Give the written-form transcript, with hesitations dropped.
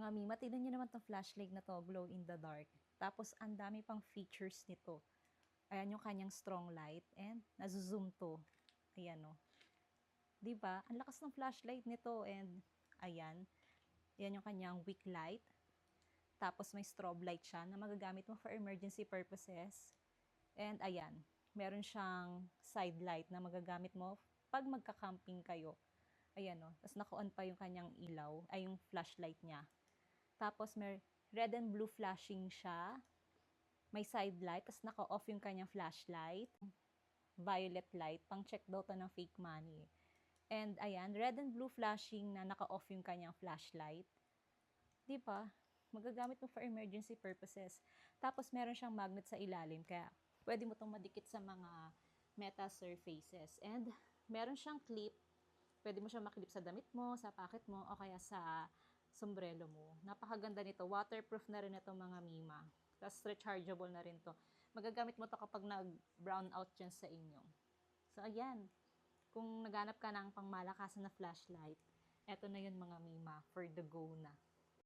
Mga Mima, tignan niyo naman 'tong flashlight na 'to, glow in the dark. Tapos ang dami pang features nito. Ayan yung kanyang strong light and nazo-zoom 'to. Ayan, oh. 'Di ba? Ang lakas ng flashlight nito and ayan, yan yung kanyang weak light. Tapos may strobe light siya na magagamit mo for emergency purposes. And ayan, meron siyang side light na magagamit mo pag magka-camping kayo. Ayan, oh. Tapos naka-on pa yung kanyang ilaw, ay yung flashlight niya. Tapos may red and blue flashing siya. May side light, tapos naka-off yung kanyang flashlight. Violet light, pang check daw to ng fake money. And ayan, red and blue flashing na naka-off yung kanyang flashlight. Di ba? Magagamit mo for emergency purposes. Tapos meron siyang magnet sa ilalim, kaya pwede mo itong madikit sa mga metal surfaces. And meron siyang clip, pwede mo siyang maklip sa damit mo, sa pocket mo, o kaya sa sombrero mo. Napakaganda nito. Waterproof na rin ito, mga Mima. Tapos rechargeable na rin to. Magagamit mo to kapag nag-brown out dyan sa inyo. So, ayan. Kung naghanap ka ng pangmalakasan na flashlight, eto na yun, mga Mima, for the go na.